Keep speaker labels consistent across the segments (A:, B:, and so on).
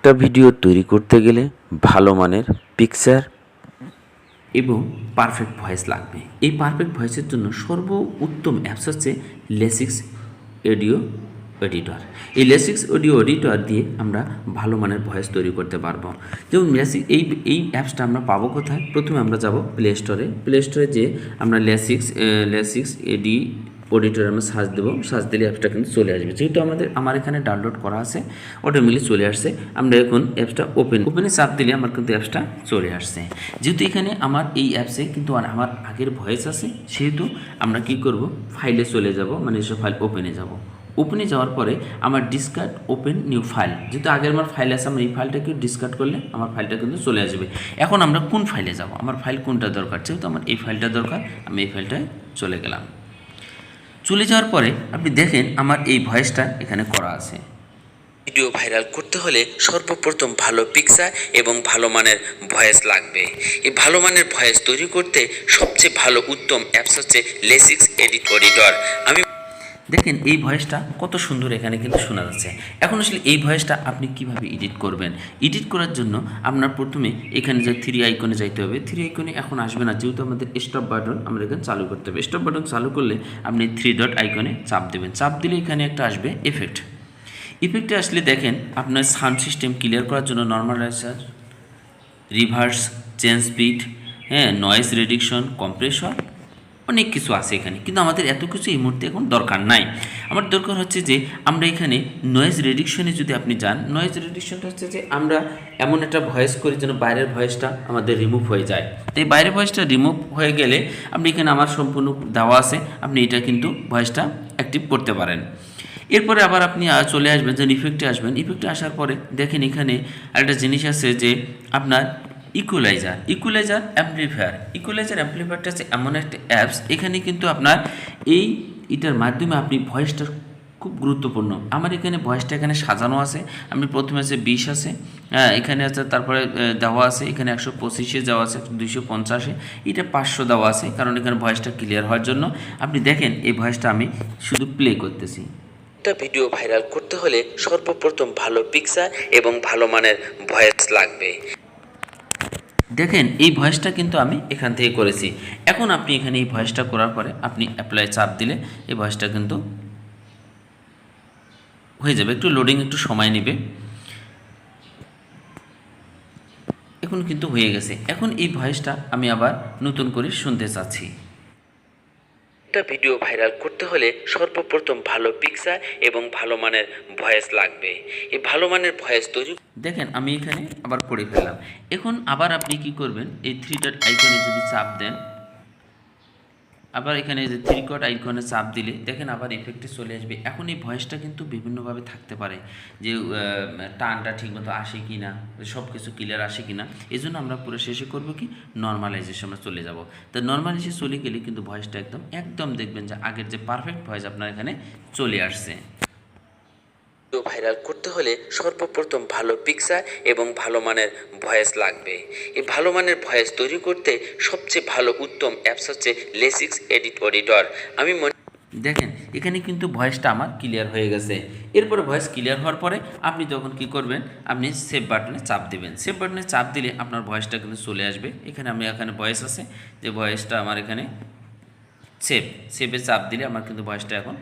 A: একটা ভিডিও তৈরি করতে গেলে ভালো মানের পিকচার
B: এবং পারফেক্ট ভয়েস লাগবে। এই পারফেক্ট ভয়েসের জন্য সর্বোত্তম অ্যাপস হচ্ছে লেসিক্স অডিও এডিটর। এই লেসিক্স অডিও এডিটর দিয়ে আমরা ভালো মানের ভয়েস তৈরি করতে পারবো। যেমন এই অ্যাপসটা আমরা পাবো কোথায়? প্রথমে আমরা যাব প্লে স্টোরে যে আমরা লেসিক্স এডি অডিটর আমরা সার্চ দেবো, সার্চ দিলে অ্যাপসটা কিন্তু চলে আসবে। যেহেতু আমার এখানে ডাউনলোড করা আছে, অটোমেটিকলি চলে আসছে। আমরা এখন অ্যাপসটা ওপেনে চাপ দিলে আমার কিন্তু অ্যাপসটা চলে আসছে। যেহেতু এখানে আমার এই অ্যাপসে কিন্তু আমার আগের ভয়েস আছে, সেহেতু আমরা কি করব, ফাইলে চলে যাব, মানে এসব ফাইল ওপেনে যাওয়ার পরে আমার ডিসকার্ড ওপেন নিউ ফাইল, যেহেতু আগের আমার ফাইল আছে, আমরা এই ফাইলটাকে ডিসকার্ড করলে আমার ফাইলটা কিন্তু চলে আসবে। এখন আমরা কোন ফাইলে যাব, আমার ফাইল কোনটা দরকার? যেহেতু আমার এই ফাইলটা দরকার, আমি এই ফাইলটায় চলে গেলাম। চলে যাওয়ার পরে আপনি দেখেন আমার এই ভয়েসটা এখানে করা আছে। ভিডিও ভাইরাল করতে হলে সর্বপ্রথম ভালো পিকচার এবং ভালো মানের ভয়েস লাগবে। এই ভালো মানের ভয়েস তৈরি করতে সবচেয়ে ভালো উত্তম অ্যাপস হচ্ছে লেসিক্স এডিটর। আমি দেখেন এই ভয়েসটা কত সুন্দর এখানে কিন্তু শোনা যাচ্ছে। এখন আসলে এই ভয়েসটা আপনি কিভাবে এডিট করবেন? এডিট করার জন্য আপনার প্রথমে এখানে যে থ্রি আইকনে যাইতে হবে। থ্রি আইকনে এখন আসবে না, যেহেতু আমাদের স্টপ বাটন আমরা এখানে চালু করতে হবে। স্টপ বাটন চালু করলে আপনি থ্রি ডট আইকনে চাপ দেবেন। চাপ দিলে এখানে একটা আসবে ইফেক্টে আসলে দেখেন আপনার সাউন্ড সিস্টেম ক্লিয়ার করার জন্য normaliser, reverse, change speed, noise reduction, compressor, অনেক কিছু আছে এখানে, কিন্তু আমাদের এত কিছু এই মুহূর্তে এখন দরকার নাই। আমার দরকার হচ্ছে যে আমরা এখানে নয়েজ রিডাকশনে যদি আপনি যান, নয়েজ রিডাকশনটা হচ্ছে যে আমরা এমন একটা ভয়েস করি যেন বাইরের ভয়েসটা আমাদের রিমুভ হয়ে যায়। তো এই বাইরের ভয়েসটা রিমুভ হয়ে গেলে আপনি এখানে আমার সম্পূর্ণ দেওয়া আছে, আপনি এটা কিন্তু ভয়েসটা অ্যাক্টিভ করতে পারেন। এরপরে আবার আপনি চলে আসবেন, যে ইফেক্টে আসবেন। ইফেক্টে আসার পরে দেখেন এখানে আরেকটা জিনিস আছে যে আপনার ইকুয়ালাইজার অ্যাম্প্লিফায়ারটা হচ্ছে এমন একটা অ্যাপস, এখানে কিন্তু আপনার এটার মাধ্যমে আপনি ভয়েসটা খুব গুরুত্বপূর্ণ। আমার এখানে ভয়েসটা এখানে সাজানো আছে। আমি প্রথমে আছে 20 আছে, এখানে আছে, তারপরে দেওয়া আছে এখানে 125-এ দেওয়া আছে, 250-এ, এটা 500 দেওয়া আছে, কারণ এখানে ভয়েসটা ক্লিয়ার হওয়ার জন্য। আপনি দেখেন এই ভয়েসটা আমি শুধু প্লে করতেছি। একটা ভিডিও ভাইরাল করতে হলে সর্বপ্রথম ভালো পিকচার এবং ভালো মানের ভয়েস লাগবে। দেখেন এই ভয়েসটা কিন্তু আমি এখান থেকে করেছি। এখন আপনি এখানে এই ভয়েসটা করার পরে আপনি অ্যাপ্লাই চাপ দিলে এই ভয়েসটা কিন্তু হয়ে যাবে। একটু লোডিং একটু সময় নেবে। এখন কিন্তু হয়ে গেছে। এখন এই ভয়েসটা আমি আবার নতুন করে শুনতে চাচ্ছি। একটা ভিডিও ভাইরাল করতে হলে সর্বপ্রথম ভালো পিকচার এবং ভালো মানের ভয়েস লাগবে। এই ভালো মানের ভয়েস তৈরি দেখেন আমি এখানে আবার পড়ে ফেললাম। এখন আবার আপনি কি করবেন, এই থ্রি ডট আইকনে যদি চাপ দেন, আবার এখানে যে থ্রি ডট আইকনে চাপ দিলে দেখেন আবার ইফেক্টে চলে আসবে। এখন এই ভয়েসটা কিন্তু বিভিন্নভাবে থাকতে পারে, যে টানটা ঠিকমতো আসে কি না, সব কিছু ক্লিয়ার আসে কি না। এই জন্য আমরা পুরো শেষে করব কি, নর্মালাইজেশনে চলে যাব। তো নর্মালাইজেশনে চলে গেলে কিন্তু ভয়েসটা একদম দেখবেন যে আগের যে পারফেক্ট ভয়েস আপনার এখানে চলে আসছে। ভিডিও ভাইরাল করতে হলে সর্বপ্রথম ভালো পিকচার এবং ভালো মানের ভয়েস লাগবে। এই ভালো মানের ভয়েস তৈরি করতে সবচেয়ে ভালো উত্তম অ্যাপস হচ্ছে লেসিক্স এডিটর। আমি দেখেন এখানে কিন্তু ভয়েসটা আমার ক্লিয়ার হয়ে গেছে। এরপরে ভয়েস ক্লিয়ার হওয়ার পরে আপনি তখন কি করবেন, আপনি সেভ বাটনে চাপ দেবেন। সেভ বাটনে চাপ দিলে আপনার ভয়েসটা কিন্তু চলে আসবে। এখানে ভয়েস আছে, যে ভয়েসটা আমার এখানে সেভে চাপ দিলে আমার কিন্তু ভয়েসটা এখন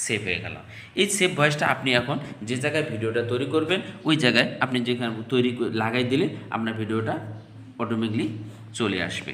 B: সেভ হয়ে গেল। এই সেভ ভয়েসটা আপনি এখন যে জায়গায় ভিডিওটা তৈরি করবেন, ওই জায়গায় আপনি যেখানে লাগাই দিলে আপনার ভিডিওটা অটোমেটিকলি চলে আসবে।